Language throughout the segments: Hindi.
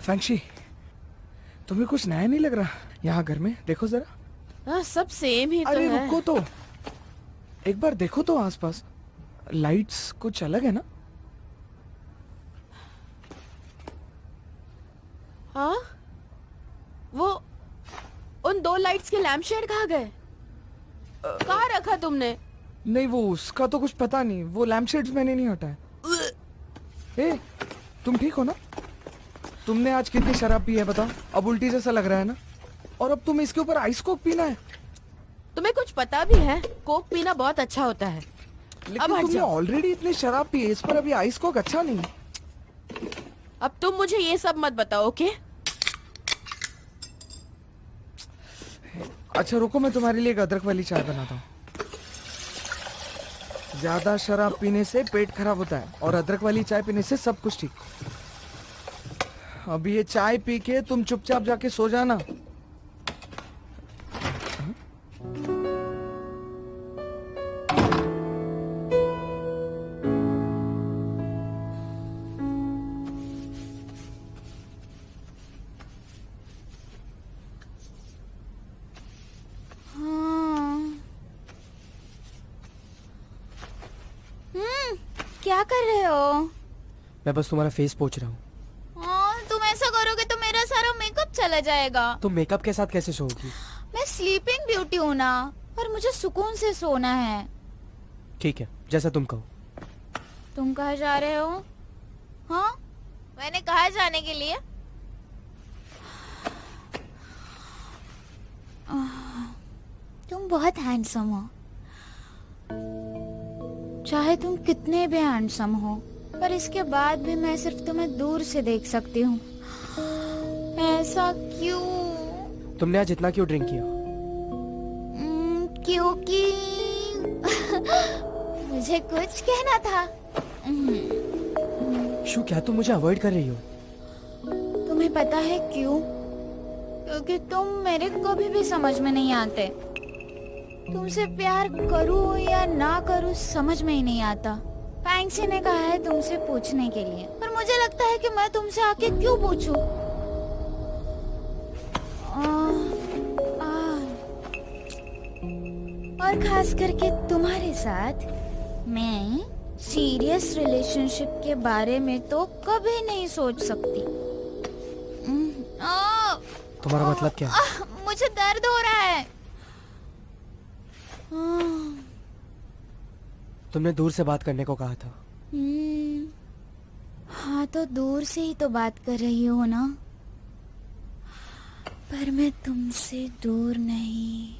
फैंक्शी, तुम्हें कुछ नया नहीं लग रहा यहाँ घर में? देखो जरा। सब सेम ही तो अरे है। रुको तो, एक बार देखो तो आसपास। लाइट्स कुछ अलग है ना? हाँ, वो उन 2 लाइट्स के लैम्प शेड कहाँ गए? कहाँ रखा तुमने? नहीं, वो उसका तो कुछ पता नहीं। वो लैम्प शेड्स मैंने नहीं हटाया। ए, तुम ठीक हो ना? तुमने आज कितनी शराब पी है बताओ? अब उल्टी जैसा लग रहा है ना? और अब तुम्हें इसके ऊपर आइस कोक पीना है? तुम्हें कुछ पता भी है? कोक पीना बहुत अच्छा होता है। लेकिन अब हट तुमने जाओ। ऑलरेडी इतनी शराब पी है, इस पर अभी आइस कोक अच्छा नहीं। अब तुम मुझे ये सब मत बताओ, ओके? अच्छा रुको, मैं तुम्हारे लिए एक अदरक वाली चाय बनाता हूँ। ज्यादा शराब पीने से पेट खराब होता है और अदरक वाली चाय पीने से सब कुछ ठीक। अभी ये चाय पी के तुम चुपचाप जाके सो जाना। क्या कर रहे हो? मैं बस तुम्हारा फेस पोंछ रहा हूँ। तुम ऐसा करोगे तो मेरा सारा मेकअप चला जाएगा। तुम मेकअप के साथ कैसे सोओगी? मैं स्लीपिंग ब्यूटी हूँ ना, और मुझे सुकून से सोना है। ठीक है, जैसा तुम कहो। तुम कहाँ जा रहे हो? हाँ, मैंने कहा जाने के लिए। तुम बहुत हैंडसम हो। चाहे तुम कितने भी हैंडसम हो, पर इसके बाद भी मैं सिर्फ तुम्हें दूर से देख सकती हूँ। ऐसा क्यों? तुमने आज इतना क्यों ड्रिंक किया? क्योंकि मुझे कुछ कहना था। शू, क्या तुम मुझे अवॉइड कर रही हो? तुम्हें पता है क्यों? क्योंकि तुम मेरे कभी भी समझ में नहीं आते। तुमसे प्यार करूं या ना करूं समझ में ही नहीं आता। फैंक्सी ने कहा है तुमसे पूछने के लिए, पर मुझे लगता है कि मैं तुमसे आके क्यों पूछूं? और खास करके तुम्हारे साथ मैं सीरियस रिलेशनशिप के बारे में तो कभी नहीं सोच सकती। तुम्हारा मतलब क्या है? मुझे दर्द हो रहा है। तुमने दूर से बात करने को कहा था। हाँ, तो दूर से ही तो बात कर रही हो ना, पर मैं तुमसे दूर नहीं।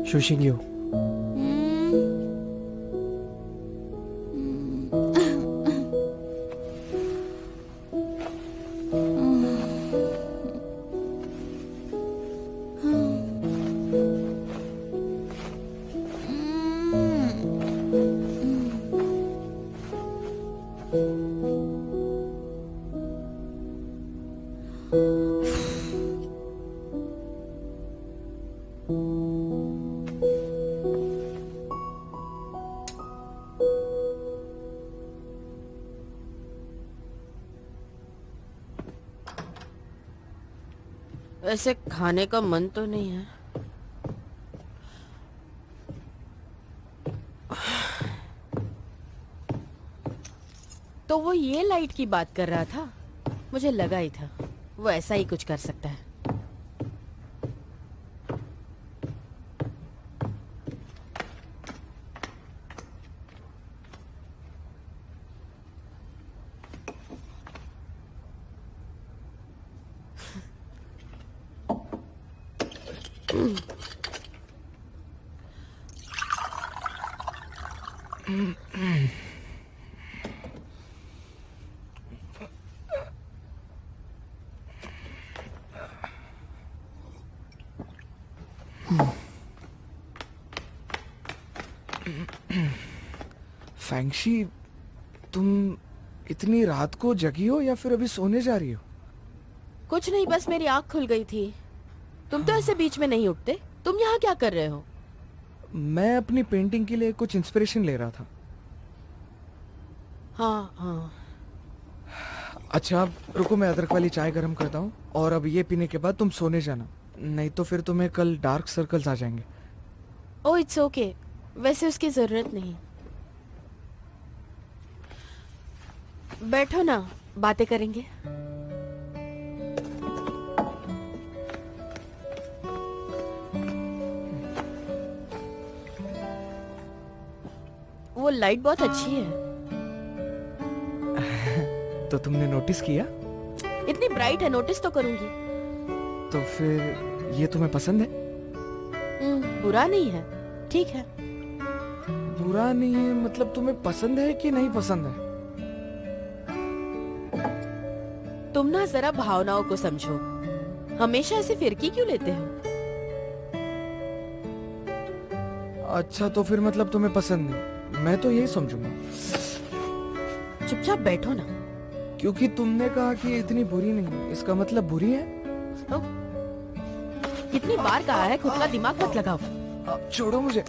शूशिंग यू। वैसे खाने का मन तो नहीं है। तो वो ये लाइट की बात कर रहा था, मुझे लगा ही था वो ऐसा ही कुछ कर सकता है। फैंक्शी, तुम इतनी रात को जगी हो या फिर अभी सोने जा रही हो? कुछ नहीं, बस मेरी आँख खुल गई थी। तुम तो ऐसे बीच में नहीं उठते। तुम यहाँ क्या कर रहे हो? मैं अपनी पेंटिंग के लिए कुछ इंस्पिरेशन ले रहा था। हाँ हाँ। अच्छा रुको, मैं अदरक वाली चाय गर्म करता हूँ और अब ये पीने के बाद तुम सोने जाना, नहीं तो फिर तुम्हें कल डार्क सर्कल्स आ जाएंगे। ओह इट्स ओके, वैसे उसकी जरूरत नहीं। बैठो ना, बातें करेंगे। वो लाइट बहुत अच्छी है। तो तुमने नोटिस किया? इतनी ब्राइट है, नोटिस तो करूंगी। तो फिर ये तुम्हें पसंद है? बुरा नहीं है, ठीक है। बुरा नहीं है मतलब तुम्हें पसंद है कि नहीं पसंद है? तुम ना जरा भावनाओं को समझो। हमेशा ऐसे फिरकी क्यों लेते हो? अच्छा तो फिर मतलब तुम्हें पसंद नहीं, मैं तो यही समझूंगा। चुपचाप बैठो ना। क्योंकि तुमने कहा कि ये इतनी बुरी नहीं है, इसका मतलब बुरी है? ओह, कितनी बार कहा है खुद का दिमाग मत लगाओ। अब छोड़ो मुझे।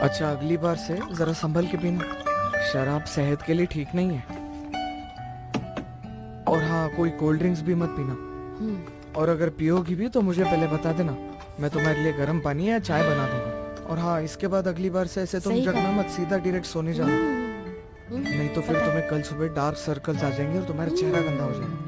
अच्छा अगली बार से जरा संभल के पीना, शराब सेहत के लिए ठीक नहीं है। और हाँ, कोई कोल्ड ड्रिंक्स भी मत पीना, और अगर पियोगी भी तो मुझे पहले बता देना, मैं तुम्हारे लिए गर्म पानी या चाय बना दूंगा। और हाँ, इसके बाद अगली बार से ऐसे तुम सही जगना कहा। मत, सीधा डायरेक्ट सोने जाना, नहीं तो फिर तुम्हें कल सुबह डार्क सर्कल्स आ जाएंगे और तुम्हारा चेहरा गंदा हो जाएगा।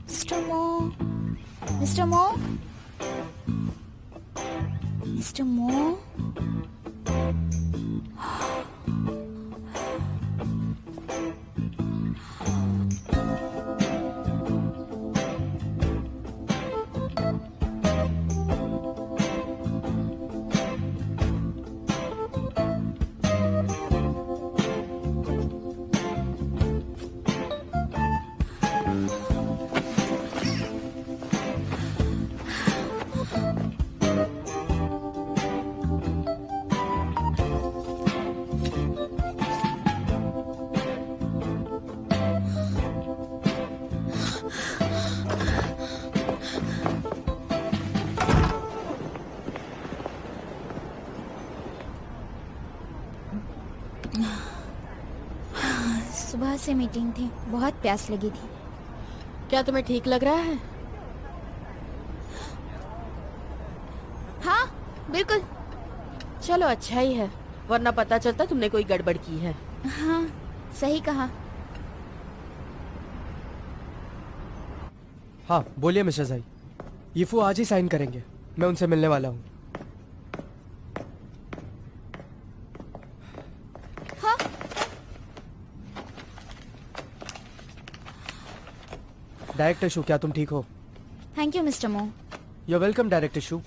मिस्टर मो, मिस्टर मो, मिस्टर मो। सुबह से मीटिंग थी, बहुत प्यास लगी थी। क्या तुम्हें ठीक लग रहा है? हाँ बिल्कुल। चलो अच्छा ही है, वरना पता चलता तुमने कोई गड़बड़ की है। हाँ सही कहा। हाँ बोलिए मिस्टर जाई, यीफू आज ही साइन करेंगे, मैं उनसे मिलने वाला हूँ। हाँ डायरेक्टर शू, क्या तुम ठीक हो? Thank you mister Mo. You welcome director Shu.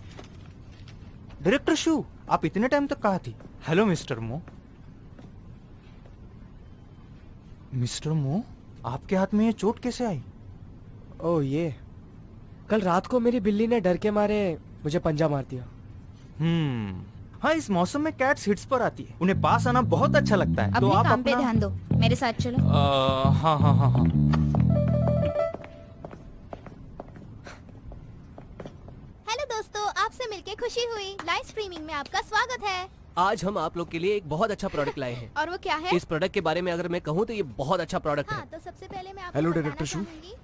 Director Shu, आप इतने टाइम तक कहाँ थी? हेलो मिस्टर मो। मिस्टर मो, आपके हाथ में ये चोट कैसे आई? ओह ये, कल रात को मेरी बिल्ली ने डर के मारे मुझे पंजा मार दिया। हाँ, इस मौसम में कैट्स हिट्स पर आती है, उन्हें पास आना बहुत अच्छा लगता है। तो अपने आप काम पे अपना ध्यान दो, मेरे साथ चलो। हाँ हाँ हाँ हाँ। हेलो दोस्तों, आपसे मिलके खुशी हुई। लाइव स्ट्रीमिंग में आपका स्वागत है। आज हम आप लोग के लिए एक बहुत अच्छा प्रोडक्ट लाए हैं। और वो क्या है? इस प्रोडक्ट के बारे में अगर मैं कहूँ तो ये बहुत अच्छा प्रोडक्ट हाँ, है। तो सबसे पहले मैं आपको हेलो, बताना डायरेक्टर शू। चाहूंगी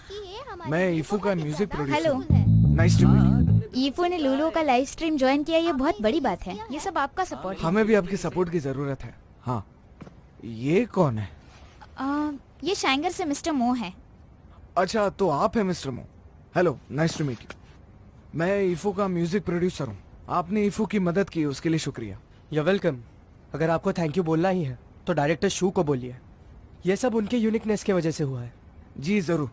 कि ये हमारे मैं लिए ईफू का बहुत ही म्यूजिक ज्यादा प्रोड्यूसर हेलो। यूजफुल है। नाइस टू मीट ईफू ने लूलू का लाइव स्ट्रीम ज्वाइन किया, ये बहुत बड़ी बात है। ये सब आपका सपोर्ट है। हमें भी आपकी सपोर्ट की जरूरत है। हाँ, ये कौन है? ये शैंगर से मिस्टर मो है। अच्छा तो आप है mister Mo. Hello, nice to meet you. मैं ईफो का म्यूजिक प्रोड्यूसर हूँ। आपने ईफो की मदद की, उसके लिए शुक्रिया। You welcome. अगर आपको थैंक यू बोलना ही है तो डायरेक्टर शू को बोलिए। ये सब उनके यूनिकनेस की वजह से हुआ है। जी जरूर।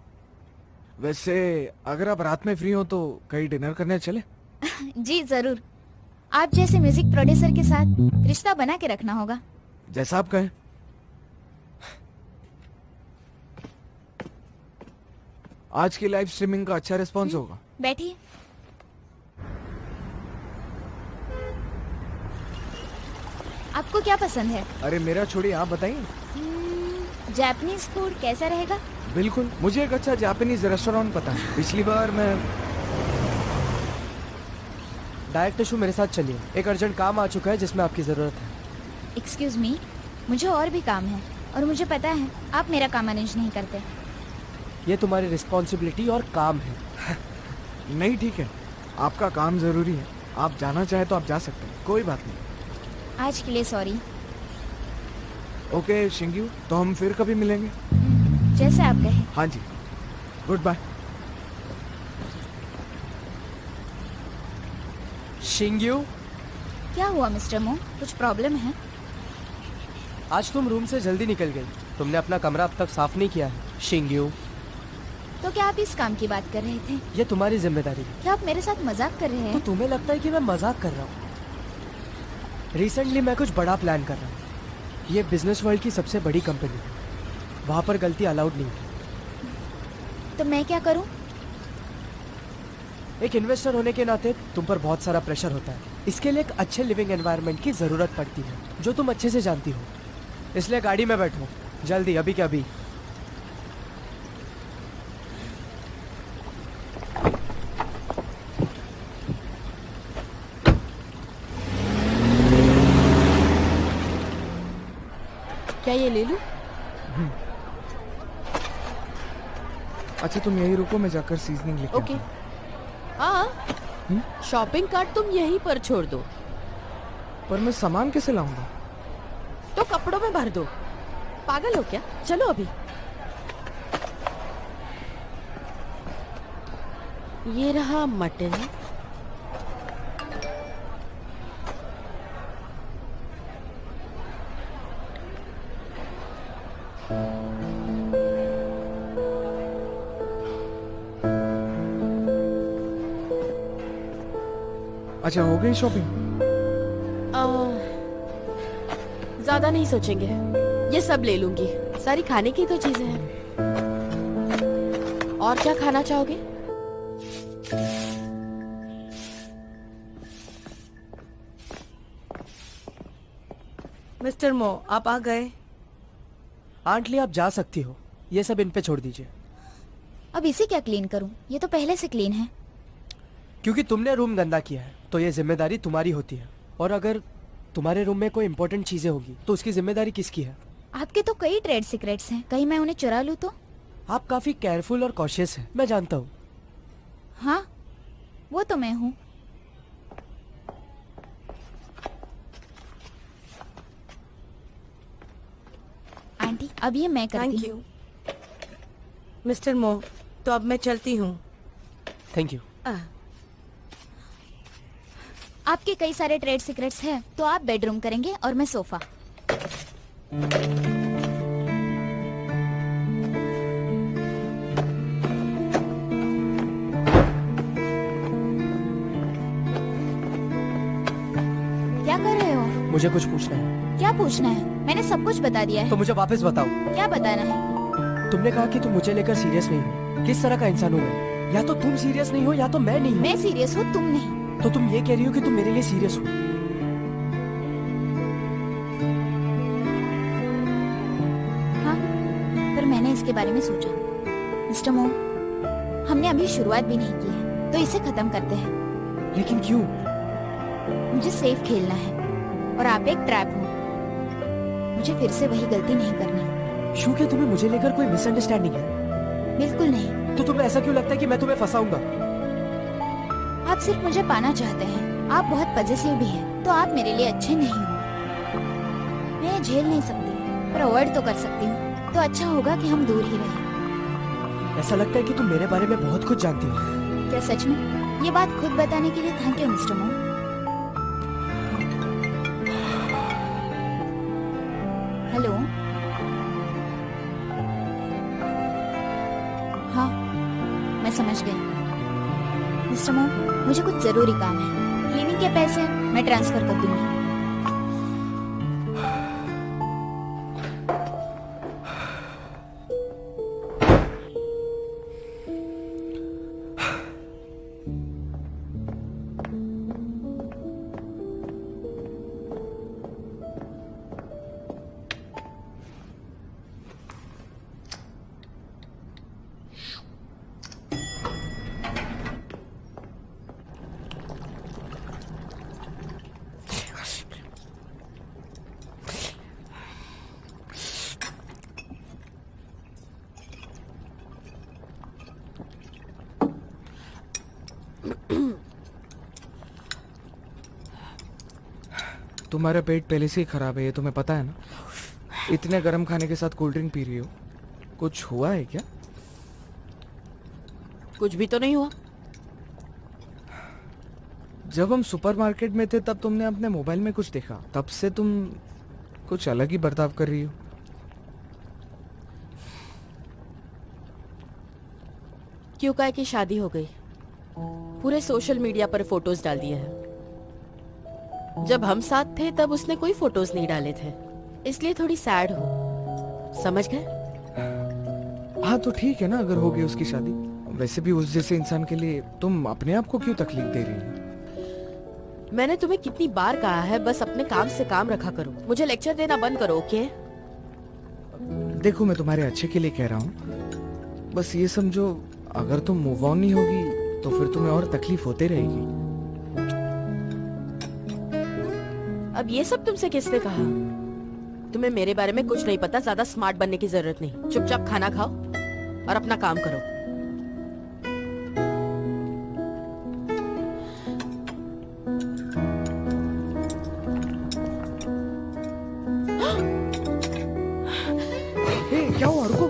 वैसे अगर आप रात में फ्री हो तो कहीं डिनर करने चले? जी जरूर। आप जैसे म्यूजिक प्रोड्यूसर के साथ रिश्ता बना के रखना होगा। जैसा आप कहें। आज की लाइव स्ट्रीमिंग का अच्छा रिस्पॉन्स होगा। बैठिए। आपको क्या पसंद है? अरे मेरा छोड़िए, आप बताइए। जापानीज फूड कैसा रहेगा? बिल्कुल, मुझे एक अच्छा जापानीज रेस्टोरेंट पता है। पिछली बार मैं डायरेक्टर शू मेरे साथ चलिए, एक अर्जेंट काम आ चुका है जिसमें आपकी जरूरत है। एक्सक्यूज मी, मुझे और भी काम है और मुझे पता है आप मेरा काम मैनेज नहीं करते। ये तुम्हारी रिस्पॉन्सिबिलिटी और काम है। नहीं, ठीक है, आपका काम जरूरी है। आप जाना चाहे तो आप जा सकते हैं, कोई बात नहीं। आज के लिए सॉरी। ओके शिंग्यू, तो हम फिर कभी मिलेंगे। जैसे आप कहें। हाँ जी, गुड बाय। शिंग्यू, क्या हुआ मिस्टर मो, कुछ प्रॉब्लम है? आज तुम रूम से जल्दी निकल गई। तुमने अपना कमरा अब तक साफ नहीं किया है। शिंग्यू, तो क्या आप इस काम की बात कर रहे थे? ये तुम्हारी जिम्मेदारी है। क्या आप मेरे साथ मजाक कर रहे तो हैं? तुम्हें लगता है कि मैं मजाक कर रहा हूँ? रिसेंटली मैं कुछ बड़ा प्लान कर रहा हूँ। ये बिजनेस वर्ल्ड की सबसे बड़ी कंपनी है, वहाँ पर गलती अलाउड नहीं है। तो मैं क्या करूँ? एक इन्वेस्टर होने के नाते तुम पर बहुत सारा प्रेशर होता है। इसके लिए एक अच्छे लिविंग एनवायरनमेंट की जरूरत पड़ती है, जो तुम अच्छे से जानती हो। इसलिए गाड़ी में बैठो जल्दी, अभी क्या अभी। क्या ये ले लूं? अच्छा तुम यही रुको, मैं जाकर सीजनिंग लेके ओके। आता हाँ, शॉपिंग कार्ट तुम यहीं पर छोड़ दो। हूँ। पर मैं सामान कैसे लाऊंगा? तो कपड़ों में भर दो। पागल हो क्या? चलो अभी। ये रहा मटन। अच्छा हो गई शॉपिंग? ज्यादा नहीं सोचेंगे, ये सब ले लूंगी। सारी खाने की तो चीजें हैं। और क्या खाना चाहोगे? मिस्टर मो, आप आ गए। आंटली आप जा सकती हो, ये सब इन पे छोड़ दीजिए। अब इसे क्या क्लीन करूँ? ये तो पहले से क्लीन है। क्योंकि तुमने रूम गंदा किया है तो ये जिम्मेदारी तुम्हारी होती है। और अगर तुम्हारे रूम में कोई इंपॉर्टेंट चीजें होगी तो उसकी जिम्मेदारी किसकी है? आपके तो कई ट्रेड सीक्रेट्स हैं, कहीं मैं उन्हें चुरा लूँ तो? आप काफी केयरफुल और कॉशियस हैं, मैं जानता हूँ। हाँ, वो तो मैं हूँ। आंटी, अब ये मैं करती थैंक हूँ। यू मिस्टर मो, तो अब मैं चलती हूँ। Thank you. आपके कई सारे ट्रेड सीक्रेट्स हैं, तो आप बेडरूम करेंगे और मैं सोफा। क्या कर रहे हो? मुझे कुछ पूछना है। क्या पूछना है? मैंने सब कुछ बता दिया है। तो मुझे वापस बताओ। क्या बताना है? तुमने कहा कि तुम मुझे लेकर सीरियस नहीं हो। किस तरह का इंसान हूँ मैं? या तो तुम सीरियस नहीं हो या तो मैं नहीं हूँ। मैं सीरियस हूँ, तुम नहीं। तो तुम ये कह रही हो कि तुम मेरे लिए सीरियस हो? हाँ, पर मैंने इसके बारे में सोचा। मिस्टर मो, हमने अभी शुरुआत भी नहीं की है, तो इसे खत्म करते हैं। लेकिन क्यों? मुझे सेफ खेलना है और आप एक ट्रैप हो। मुझे फिर से वही गलती नहीं करनी। शू, क्या तुम्हें मुझे लेकर कोई मिसअंडरस्टैंडिंग है? बिल्कुल नहीं। तो तुम्हें ऐसा क्यों लगता है कि मैं तुम्हें फंसाऊंगा? आप सिर्फ मुझे पाना चाहते हैं। आप बहुत पजेसिव भी हैं, तो आप मेरे लिए अच्छे नहीं हो। मैं झेल नहीं सकती, पर अवॉइड तो कर सकती हूँ। तो अच्छा होगा कि हम दूर ही रहें। ऐसा लगता है कि तुम मेरे बारे में बहुत कुछ जानती हो। क्या सच में? ये बात खुद बताने के लिए thank you mister Mo. Hello. हाँ, मैं समझ गई। मिस्टर मो, मुझे कुछ जरूरी काम है। क्लीनिंग के पैसे मैं ट्रांसफर कर दूंगी। तुम्हारा पेट पहले से ही खराब है, ये तुम्हें पता है ना। इतने गर्म खाने के साथ कोल्ड ड्रिंक पी रही हो, कुछ हुआ है क्या? कुछ भी तो नहीं हुआ। जब हम सुपरमार्केट में थे तब तुमने अपने मोबाइल में कुछ देखा, तब से तुम कुछ अलग ही बर्ताव कर रही हो। क्यों काय की शादी हो गई, पूरे सोशल मीडिया पर फोटोज डाल दिए हैं। जब हम साथ थे तब उसने कोई फोटोज नहीं डाले थे, इसलिए थोड़ी सैड हूँ। समझ गए? हाँ तो ठीक है ना, अगर हो गई उसकी शादी। वैसे भी उस जैसे इंसान के लिए तुम अपने आप को क्यों तकलीफ दे रही हो? मैंने तुम्हें कितनी बार कहा है, बस अपने काम से काम रखा करो। मुझे लेक्चर देना बंद करो, ओके? देखो, मैं तुम्हारे अच्छे के लिए कह रहा हूँ। बस ये समझो, अगर तुम मूव ऑन नहीं होगी तो फिर तुम्हें और तकलीफ होते रहेगी। अब ये सब तुमसे किसने कहा? तुम्हें मेरे बारे में कुछ नहीं पता, ज्यादा स्मार्ट बनने की जरूरत नहीं। चुपचाप खाना खाओ और अपना काम करो। क्या हुआ? रुको,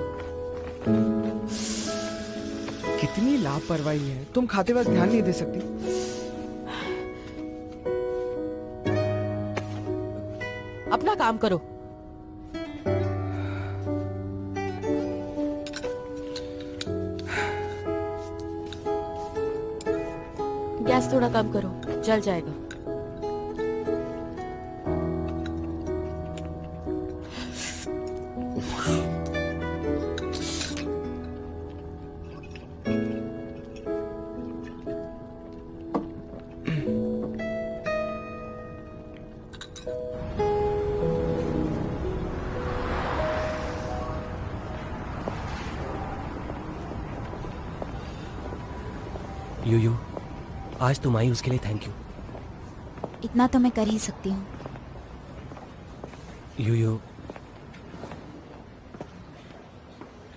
कितनी लापरवाही है। तुम खाते वक्त ध्यान नहीं दे सकती? अपना काम करो। गैस थोड़ा कम करो, जल जाएगा। यू आज तुम आई, उसके लिए थैंक यू। इतना तो मैं कर ही सकती हूँ। यू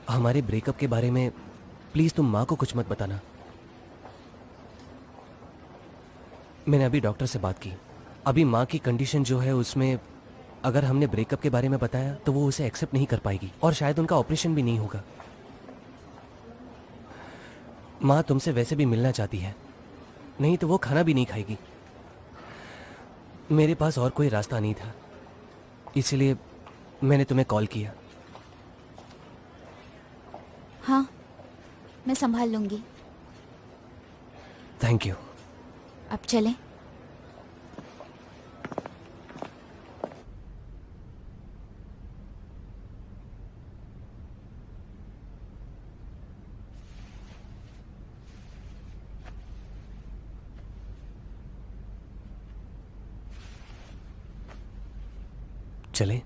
हमारे ब्रेकअप के बारे में प्लीज तुम माँ को कुछ मत बताना। मैंने अभी डॉक्टर से बात की। अभी माँ की कंडीशन जो है उसमें अगर हमने ब्रेकअप के बारे में बताया तो वो उसे एक्सेप्ट नहीं कर पाएगी और शायद उनका ऑपरेशन भी नहीं होगा। माँ तुमसे वैसे भी मिलना चाहती है, नहीं तो वो खाना भी नहीं खाएगी। मेरे पास और कोई रास्ता नहीं था, इसलिए मैंने तुम्हें कॉल किया। हाँ, मैं संभाल लूंगी। Thank you. अब चलें? चलें?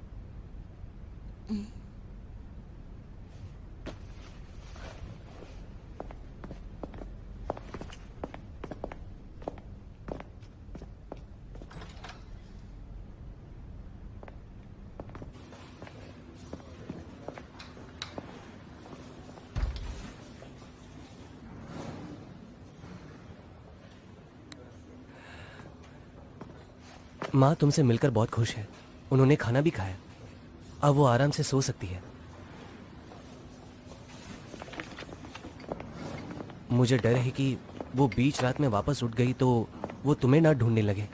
माँ तुमसे मिलकर बहुत खुश है। उन्होंने खाना भी खाया, अब वो आराम से सो सकती है। मुझे डर है कि वो बीच रात में वापस उठ गई तो वो तुम्हें ना ढूंढने लगे।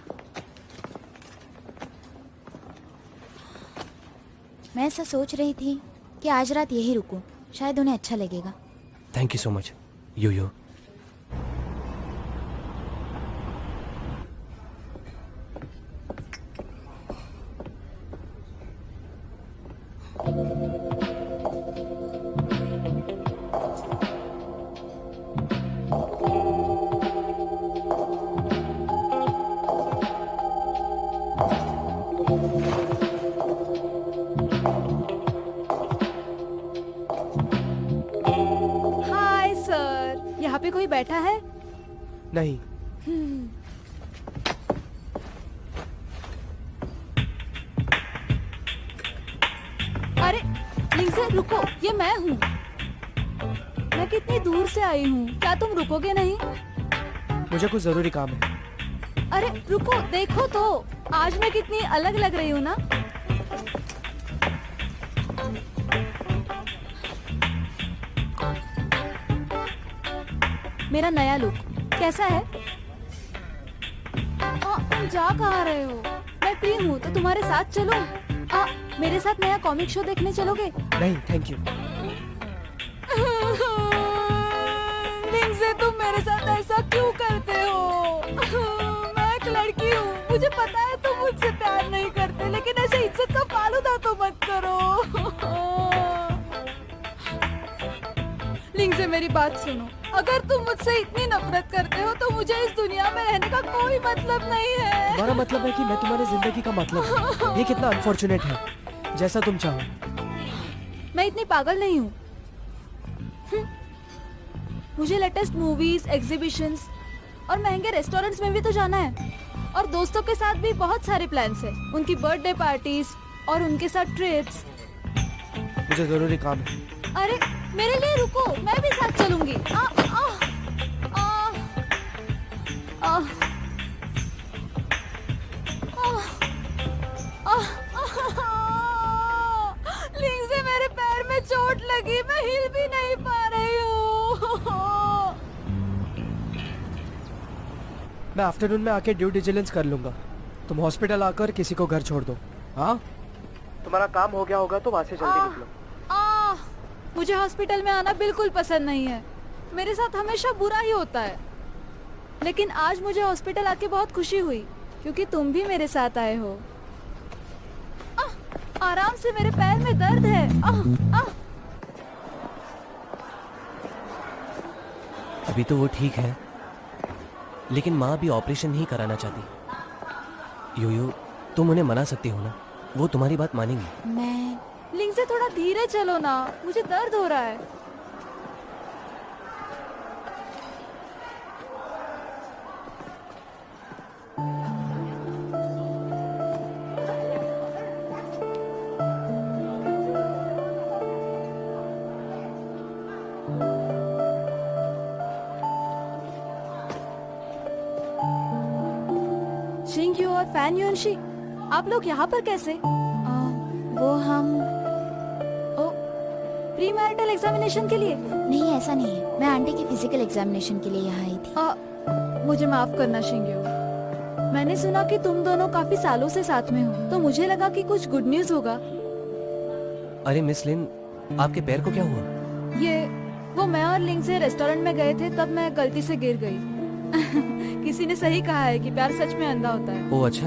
मैं ऐसा सोच रही थी कि आज रात यही रुकूं, शायद उन्हें अच्छा लगेगा। Thank you so much yo. Hi sir, यहाँ पे कोई बैठा है? नहीं। अरे लिंगजे रुको, ये मैं हूँ। मैं कितनी दूर से आई हूँ, क्या तुम रुकोगे नहीं? मुझे कुछ जरूरी काम है। अरे रुको, देखो तो आज मैं कितनी अलग लग रही हूँ ना। मेरा नया लुक कैसा है? तुम जा कहाँ रहे हो? मैं फ्री हूँ तो तुम्हारे साथ चलूं? मेरे साथ नया कॉमिक शो देखने चलोगे? नहीं थैंक यू। लिंगजे, तुम मेरे साथ ऐसा क्यों करते हो? मैं एक लड़की हूँ, मुझे पता है तुम मुझसे प्यार नहीं करते, लेकिन ऐसे इज्जत का फालूदा तो मत करो। लिंगजे, मेरी बात सुनो, अगर तुम मुझसे इतनी नफरत करते हो तो मुझे इस दुनिया में रहने का कोई मतलब नहीं है। तुम्हारा मतलब है कि मैं तुम्हारी जिंदगी का मतलब हूँ। ये कितना अनफॉर्चुनेट है। जैसा तुम चाहो। मैं इतनी पागल नहीं हूँ। मुझे लेटेस्ट मूवीज, एग्जीबिशंस और महंगे रेस्टोरेंट्स में भी तो जाना है, और दोस्तों के साथ भी बहुत सारे प्लान्स हैं, उनकी बर्थडे पार्टीज और उनके साथ ट्रिप्स। मुझे जरूरी काम है। अरे मेरे लिए रुको, मैं भी साथ चलूंगी। लिंगजे, मेरे पैर में चोट लगी, मैं हिल भी नहीं पा रही हूँ। मैं आफ्टरनून में आके ड्यू डिलिजेंस कर लूंगा। तुम हॉस्पिटल आकर किसी को घर छोड़ दो। हाँ, तुम्हारा काम हो गया होगा तो वहां से जल्दी निकलो। मुझे हॉस्पिटल में आना बिल्कुल पसंद नहीं है, मेरे साथ हमेशा बुरा ही होता है। लेकिन आज मुझे हॉस्पिटल आके बहुत खुशी हुई क्योंकि तुम भी मेरे साथ आए हो। आराम से, मेरे पैर में दर्द है। अभी तो वो ठीक है, लेकिन माँ अभी ऑपरेशन नहीं कराना चाहती। यो तुम उन्हें मना सकती हो ना, वो तुम्हारी बात मानेंगी। मैं लिंगजे, थोड़ा धीरे चलो ना, मुझे दर्द हो रहा है। शिंग्यू और फैन युनशी, आप लोग यहाँ पर कैसे? वो हम प्री मैरिटल एग्जामिनेशन के लिए? नहीं, ऐसा नहीं है। मैं आंटी की फिजिकल एग्जामिनेशन के लिए यहाँ आई थी। मुझे माफ करना शिंग्यू, मैंने सुना कि तुम दोनों काफी सालों से साथ में हो, तो मुझे लगा कि कुछ गुड न्यूज होगा। अरे मिस लिन, आपके पैर को क्या हुआ? वो मैं और लिंगजे रेस्टोरेंट में गए थे, तब मैं गलती से गिर गई। किसी ने सही कहा है कि प्यार सच में अंधा होता है। ओ अच्छा,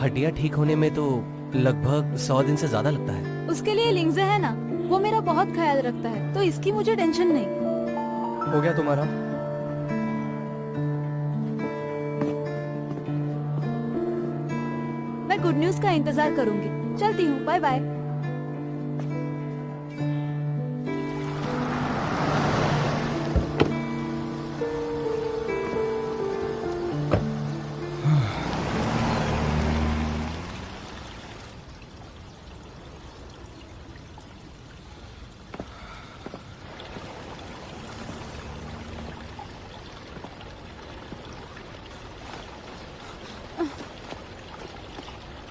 हड्डियाँ ठीक होने में तो लगभग 100 दिन से ज्यादा लगता है। उसके लिए लिंगजे है ना, वो मेरा बहुत ख्याल रखता है, तो इसकी मुझे टेंशन नहीं। हो गया तुम्हारा? मैं गुड न्यूज का इंतजार करूंगी। चलती हूँ, बाय बाय।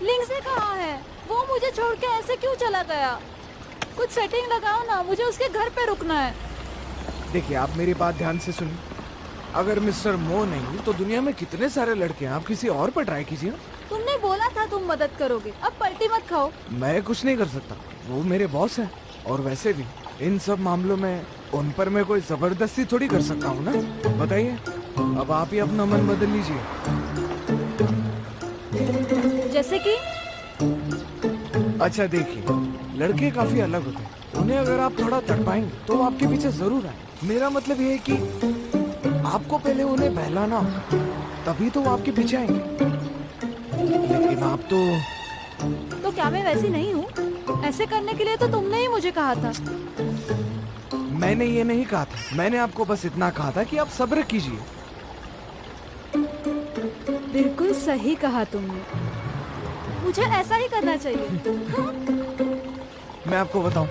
लिंगजे कहाँ है? वो मुझे छोड़ के ऐसे क्यों चला गया? कुछ सेटिंग लगाओ ना, मुझे उसके घर पे रुकना है। देखिए, आप मेरी बात ध्यान से सुनिए। अगर मिस्टर मो नहीं तो दुनिया में कितने सारे लड़के हैं, आप किसी और पर ट्राई कीजिए ना। तुमने बोला था तुम मदद करोगे, अब पलटी मत खाओ। मैं कुछ नहीं कर सकता, वो मेरे बॉस हैं। और वैसे भी इन सब मामलों में उन पर मैं कोई जबरदस्ती थोड़ी कर सकता हूँ ना। बताइए, अब आप ही अपना मन बदल लीजिए। जैसे कि अच्छा देखिए, लड़के काफी अलग होते हैं, उन्हें अगर आप थोड़ा तड़पाएंगे तो वो आपके पीछे जरूर आए। मेरा मतलब ये है कि आपको पहले उन्हें बहलाना होगा, तभी तो वो आपके पीछे आएंगे। लेकिन आप तो क्या मैं वैसी नहीं हूँ? ऐसे करने के लिए तो तुमने ही मुझे कहा था। मैंने ये नहीं कहा था, मैंने आपको बस इतना कहा था कि आप सब्र कीजिए। बिल्कुल सही कहा तुमने, मुझे ऐसा ही करना चाहिए। मैं आपको बताऊं,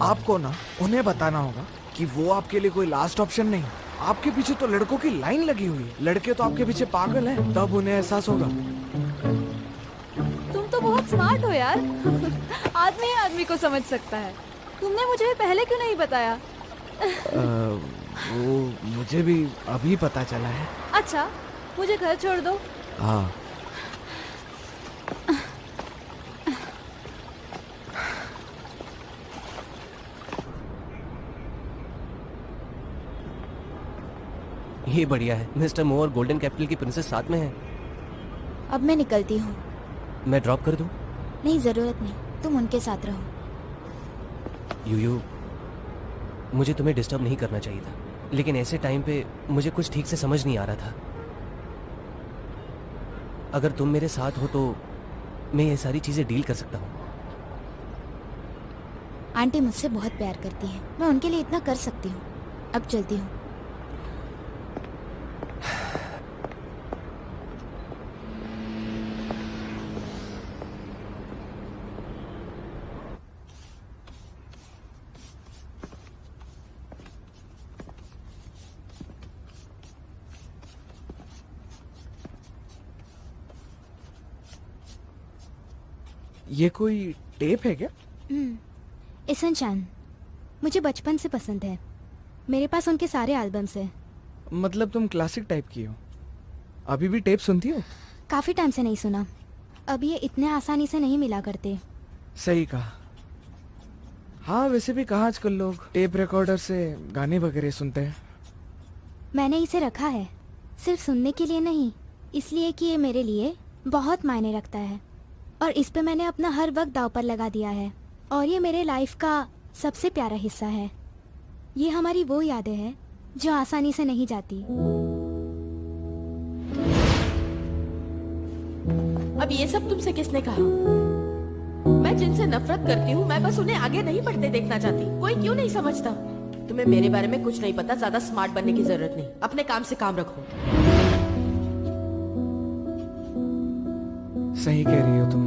आपको ना उन्हें बताना होगा कि वो आपके लिए कोई लास्ट ऑप्शन नहीं। आपके पीछे तो लड़कों की लाइन लगी हुई है, लड़के तो आपके पीछे पागल हैं, तब उन्हें एहसास होगा। तुम तो बहुत स्मार्ट हो यार। आदमी आदमी को समझ सकता है। तुमने मुझे पहले क्यों नहीं बताया? वो मुझे भी अभी पता चला है। अच्छा, मुझे घर छोड़ दो। हाँ, ये बढ़िया है। मिस्टर मो और गोल्डन कैपिटल की प्रिंसेस साथ में है। अब मैं निकलती हूँ। मैं ड्रॉप कर दूं? नहीं, जरूरत नहीं, तुम उनके साथ रहो। यूयू, मुझे तुम्हें डिस्टर्ब नहीं करना चाहिए था, लेकिन ऐसे टाइम पे मुझे कुछ ठीक से समझ नहीं आ रहा था। अगर तुम मेरे साथ हो तो मैं ये सारी चीजें डील कर सकता हूँ। आंटी मुझसे बहुत प्यार करती है, मैं उनके लिए इतना कर सकती हूँ। अब चलती हूँ। ये कोई टेप है क्या? ईसन चांद मुझे बचपन से पसंद है। मेरे पास उनके सारे एल्बम्स हैं। मतलब तुम क्लासिक टाइप की हो, अभी भी टेप सुनती हो? काफी टाइम से नहीं सुना। अब ये इतने आसानी से नहीं मिला करते। सही कहा। हाँ, वैसे भी कहाँ आजकल लोग टेप रिकॉर्डर से गाने वगैरह सुनते हैं। मैंने इसे रखा है सिर्फ सुनने के लिए नहीं, इसलिए कि ये मेरे लिए बहुत मायने रखता है और इस पे मैंने अपना हर वक्त दांव पर लगा दिया है। और ये मेरे लाइफ का सबसे प्यारा हिस्सा है। ये हमारी वो यादें हैं जो आसानी से नहीं जाती। अब ये सब तुमसे किसने कहा? मैं जिनसे नफरत करती हूँ, मैं बस उन्हें आगे नहीं बढ़ते देखना चाहती। कोई क्यों नहीं समझता? तुम्हें मेरे बारे में कुछ नहीं पता, ज्यादा स्मार्ट बनने की जरूरत नहीं। अपने काम से काम रखो। सही कह रही हो तुम।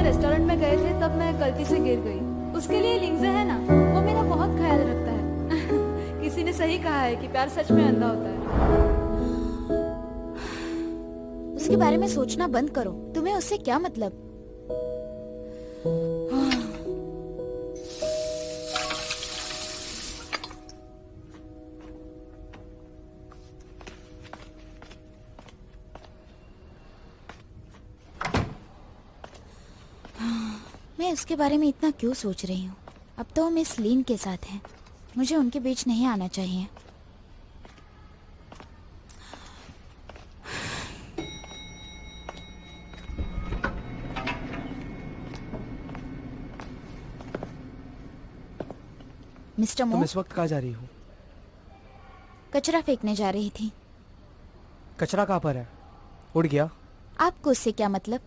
रेस्टोरेंट में गए थे, तब मैं गलती से गिर गई। उसके लिए लिंगजे है ना, वो मेरा बहुत ख्याल रखता है। किसी ने सही कहा है कि प्यार सच में अंधा होता है। उसके बारे में सोचना बंद करो। तुम्हें उससे क्या मतलब? मैं उसके बारे में इतना क्यों सोच रही हूँ? अब तो वो मिस लीन के साथ है, मुझे उनके बीच नहीं आना चाहिए। मिस्टर मो, तुम इस वक्त कहाँ जा रही हो? कचरा फेंकने जा रही थी। कचरा कहाँ पर है? उड़ गया? आपको उससे क्या मतलब?